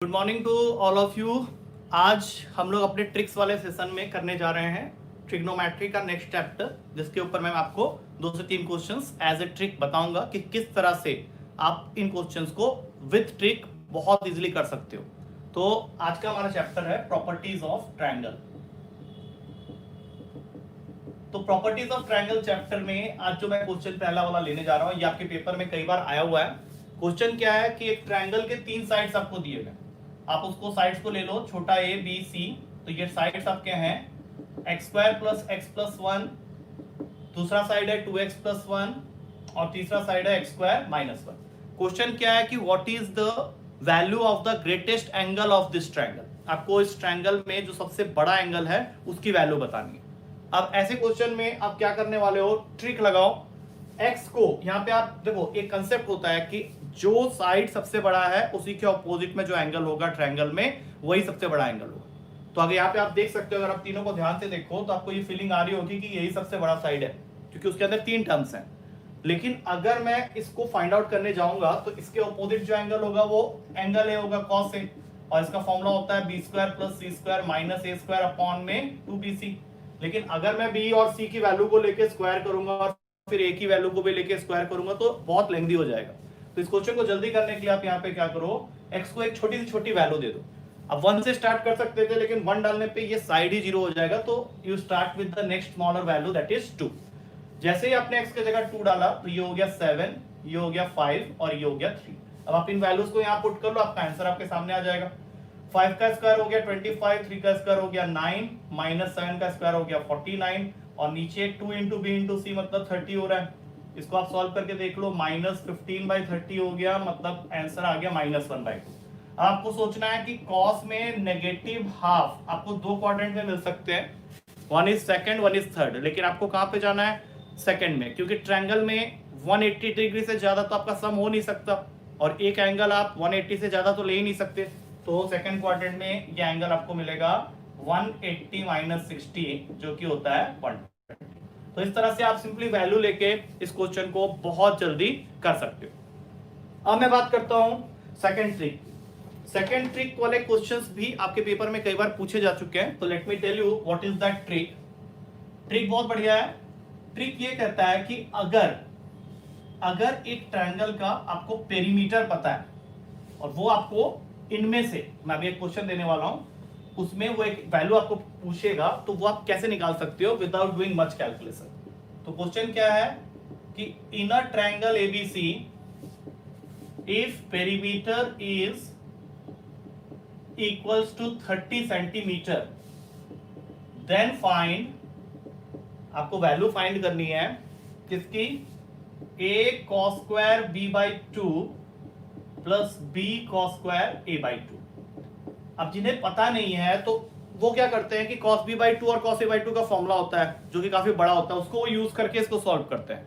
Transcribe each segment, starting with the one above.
Good morning to all of you. आज हम लोग अपने ट्रिक्स वाले सेशन में करने जा रहे हैं ट्रिग्नोमेट्री का नेक्स्ट चैप्टर, जिसके ऊपर मैं आपको 2 से 3 क्वेश्चंस एज ए ट्रिक बताऊंगा कि किस तरह से आप इन क्वेश्चंस को विथ ट्रिक बहुत इजीली कर सकते हो। तो आज का हमारा चैप्टर है प्रॉपर्टीज ऑफ ट्रायंगल। तो प्रॉपर्टीज ऑफ ट्रायंगल चैप्टर में आज जो मैं क्वेश्चन पहला वाला लेने जा रहा हूं, ये आपके पेपर में कई बार आया हुआ है। क्वेश्चन क्या है कि एक ट्रायंगल के 3 साइड्स आपको दिए गए, आप उसको साइड्स को ले लो, छोटा a b c। तो ये साइड्स आपके हैं x square plus x plus 1, दूसरा साइड है 2x प्लस 1 और तीसरा साइड है एक्स स्क्वायर माइनस 1। क्वेश्चन क्या है कि what is the value of the greatest angle of this triangle. आपको इस ट्रायंगल में जो सबसे बड़ा एंगल है उसकी वैल्यू बतानी है। अब ऐसे क्वेश्चन में आप क्या करने वाले हो, ट्रिक लगाओ। x को यहाँ पे आप देखो, एक कंसेप्ट होता है कि जो साइड सबसे बड़ा है उसी के ऑपोजिट में जो एंगल होगा ट्रायंगल में, वही सबसे बड़ा एंगल होगा। तो अगर यहाँ पे आप देख सकते हो, अगर आप तीनों को ध्यान से देखो तो आपको ये फीलिंग आ रही होगी कि यही सबसे बड़ा साइड है, क्योंकि उसके अंदर 3 टर्म्स हैं। लेकिन अगर मैं इसको फाइंड आउट करने जाऊंगा तो इसके ऑपोजिट जो एंगल होगा वो एंगल ए होगा, कॉस ए, और इसका फॉर्मूला होता है बी स्क्वायर प्लस सी स्क्वायर माइनस ए स्क्वायर अपॉन में 2bc। लेकिन अगर मैं बी और सी की वैल्यू को लेके स्क्वायर करूंगा और फिर ए की वैल्यू को भी लेके स्क्वायर करूंगा तो बहुत लेंथी हो जाएगा। तो इस क्वेश्चन को जल्दी करने के लिए आप यहाँ पे क्या करो, x को एक छोटी सी छोटी वैल्यू दे दो। अब 1 से स्टार्ट कर सकते थे, लेकिन 1 डालने पे ये साइड ही 0 हो जाएगा, तो you start with the next smaller value that is 2। जैसे ही आपने x की जगह 2 डाला तो ये हो गया 7, ये हो गया 5 और ये हो गया 3। अब आप इन वैल्यूज को यहाँ पुट कर लो, आपका आंसर आपके सामने आ जाएगा। 5 का स्क्वायर हो गया 25, 3 का स्क्वायर हो गया 9, माइनस 7 का स्क्वायर हो गया 49, और नीचे 2 इंटू बी इंटू सी मतलब 30 हो रहा है। इसको आप सॉल्व करके देख लो, माइनस 15/30 हो गया, मतलब आंसर आ गया -1/2। आपको सोचना है कि कॉस में नेगेटिव हाफ आपको 2 क्वाड्रेंट में मिल सकते हैं, 1 इज सेकंड 1 इज थर्ड, लेकिन आपको कहां पे जाना है, सेकंड में, क्योंकि ट्रायंगल में 180 डिग्री से ज्यादा तो आपका सम हो नहीं सकता, और एक एंगल आप 180 से ज्यादा तो ले ही नहीं सकते। तो सेकंड क्वाड्रेंट में ये एंगल आपको मिलेगा 180 माइनस 60, जो कि होता है 120। तो इस तरह से आप सिंपली वैल्यू लेके इस क्वेश्चन को बहुत जल्दी कर सकते हो। अब मैं बात करता हूं सेकंड ट्रिक। सेकंड ट्रिक वाले क्वेश्चंस भी आपके पेपर में कई बार पूछे जा चुके हैं, तो let me tell you what is that trick. Trick बहुत बढ़िया है। ट्रिक ये कहता है कि अगर एक ट्रायंगल का आपको पेरीमीटर पता है और वो आपको इनमें से, मैं अभी एक क्वेश्चन देने वाला हूं, उसमें वो एक वैल्यू आपको पूछेगा, तो वो आप कैसे निकाल सकते हो विदाउट डूइंग मच कैलकुलेशन। तो क्वेश्चन क्या है कि in a triangle ABC if perimeter is equals to 30 centimetre then find, आपको वैल्यू फाइंड करनी है किसकी, a cos square b/2 plus b cos square a/2। अब जिन्हें पता नहीं है तो वो क्या करते हैं कि cos b/2 और cos a/2 का फॉर्मूला होता है जो कि काफी बड़ा होता है, उसको वो यूज करके इसको सॉल्व करते हैं।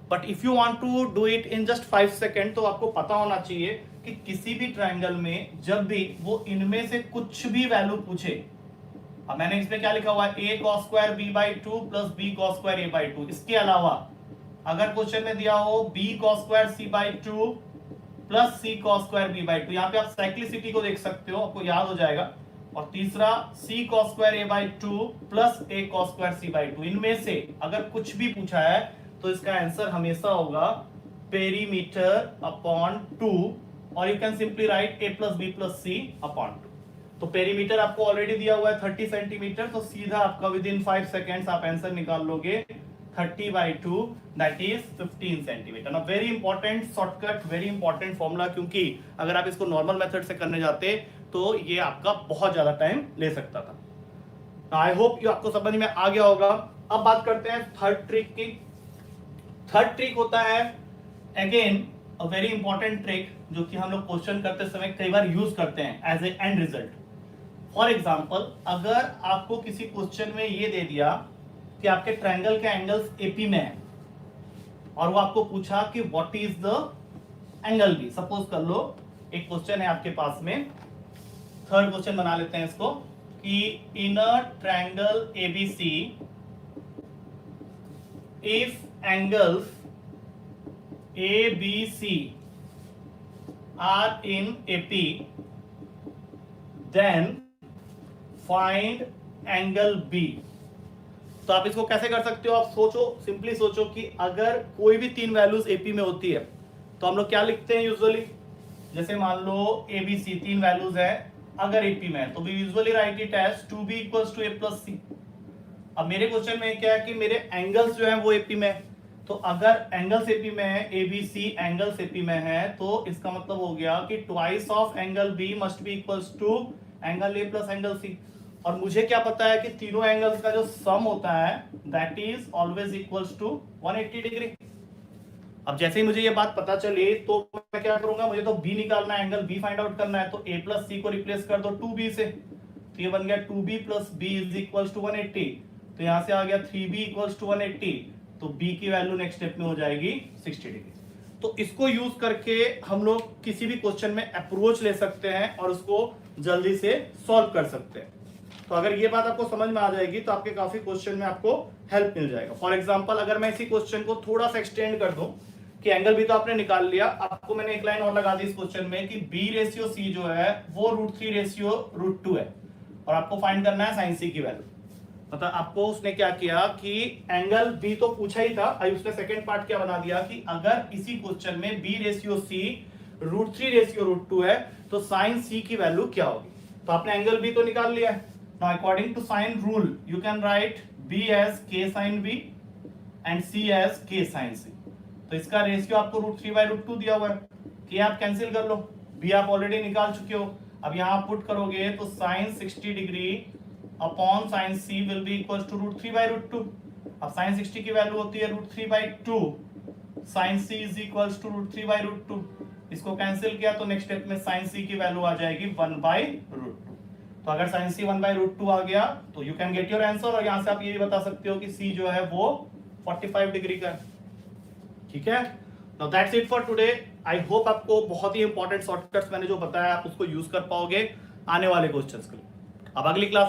But if you want to do it in just 5 second, तो आपको पता होना चाहिए कि किसी भी ट्रायंगल में जब भी वो इनमें से कुछ भी वैल्यू पूछे, अब मैंने इसमें क्या लिखा हुआ है, a cos square b/2 plus b cos square a/2, इसके अलावा अगर क्वेश्चन में दिया हो b cos square c/2 plus c cos square b/2, यहाँ पे आप साइक्लिसिटी को देख सकते हो, आपको याद हो जाएगा। और तीसरा c cos square a/2 plus a cos square c/2, इनमें से अगर कुछ भी पूछा है तो इसका आंसर हमेशा होगा पेरीमीटर अपॉन 2, और you can simply write a plus b plus c upon 2। तो पेरीमीटर आपको ऑलरेडी दिया हुआ है 30 सेंटीमीटर, तो सीधा आपका विद इन 5 सेकेंड्स आप आंसर निकाल लोगे 30/2 दैट इज 15 सेंटीमीटर। ना very important shortcut, very important formula, क्योंकि अगर आप इसको नॉर्मल मेथड से करने जाते तो ये आपका बहुत ज्यादा टाइम ले सकता था। आई होप ये आपको समझ में आ गया होगा। अब बात करते हैं थर्ड ट्रिक की। थर्ड ट्रिक होता है again a very important trick, जो कि हम लोग क्वेश्चन करते समय कई बार यूज करते हैं as a end result. For example, अगर आपको किसी क्वेश्चन में ये दे दिया कि आपके ट्रायंगल के एंगल्स एपी में है और वो आपको पूछा कि what is the angle B. Suppose कर लो एक क्वेश्चन है आपके पास में, थर्ड क्वेश्चन बना लेते हैं इसको, कि in a triangle ABC if angles A B C are in AP, then find the angle BC. If angles A, B, C are in AP, then find the angle BD. अब जिन्हें पता नहीं है तो वो क्या करते हैं कि A B C then find angle B. तो आप इसको कैसे कर सकते हो, आप सोचो, सिंपली सोचो कि अगर कोई भी तीन वैल्यूज एपी में होती है तो हम लोग क्या लिखते हैं यूजुअली, जैसे मान लो ए बी सी तीन वैल्यूज है, अगर एपी में है तो we usually write it as 2b equals to a plus C. अब मेरे क्वेश्चन में क्या है कि मेरे एंगल्स जो है वो एपी में है, तो अगर एंगल्स एपी में है, A B C angles AP में है, तो इसका मतलब हो गया कि twice of angle B must be equals to angle A plus angle C. और मुझे क्या पता है कि तीनों एंगल्स का जो सम होता है that is always equals to 180 degree. अब जैसे ही मुझे ये बात पता चली तो मैं क्या करूंगा, मुझे तो बी निकालना है, एंगल बी फाइंड आउट करना है, तो ए प्लस सी को रिप्लेस कर दो 2b से, तो ये बन गया 2b plus B is equals to 180। तो यहां से आ गया 3b इक्वल्स टू 180, तो b की वैल्यू नेक्स्ट स्टेप में हो जाएगी 60 डिग्री। तो इसको यूज करके हम लोग किसी भी क्वेश्चन में अप्रोच ले सकते हैं और उसको जल्दी से सॉल्व कर सकते हैं। तो अगर ये बात आपको समझ में आ जाएगी तो आपके काफी क्वेश्चन में आपको हेल्प मिल जाएगा। फॉर एग्जांपल अगर मैं इसी क्वेश्चन को थोड़ा सा एक्सटेंड कर दूं कि एंगल भी तो आपने निकाल लिया, आपको मैंने एक लाइन और लगा दी इस क्वेश्चन में कि b रेशियो c जो है वो √3 रेशियो √2 है और आपको फाइंड करना है sin c की वैल्यू। मतलब आपको उसने क्या किया कि एंगल b तो पूछा ही था, अभी उसने सेकंड पार्ट क्या बना दिया कि अगर इसी क्वेश्चन में b रेशियो c √3 रेशियो √2 है तो sin c की वैल्यू क्या होगी। तो आपने एंगल b तो निकाल लिया है। Now according to sine rule you can write b as k sin b and c as k sin c। तो इसका रेशियो आपको √3/√2 दिया हुआ है, कि आप कैंसिल कर लो, b आप ऑलरेडी निकाल चुके हो। अब यहाँ पुट करोगे तो sin 60 degree upon sin c will be equals to √3/√2। अब sin 60 की वैल्यू होती है √3/2, sin c is equals to √3/√2। इसको कैंसिल किया तो नेक्स्ट स्टेप में sin c की वैल्यू आ जाएगी 1/√2। तो अगर sin c 1/√2 आ गया तो you can get your answer, और यहां से आप ये भी बता सकते हो कि c जो है वो 45 डिग्री का है। ठीक है, now that's it for today. I hope आपको बहुत ही इंपॉर्टेंट शॉर्टकट्स मैंने जो बताया आप उसको यूज कर पाओगे आने वाले क्वेश्चंस के लिए। अब अगली क्लास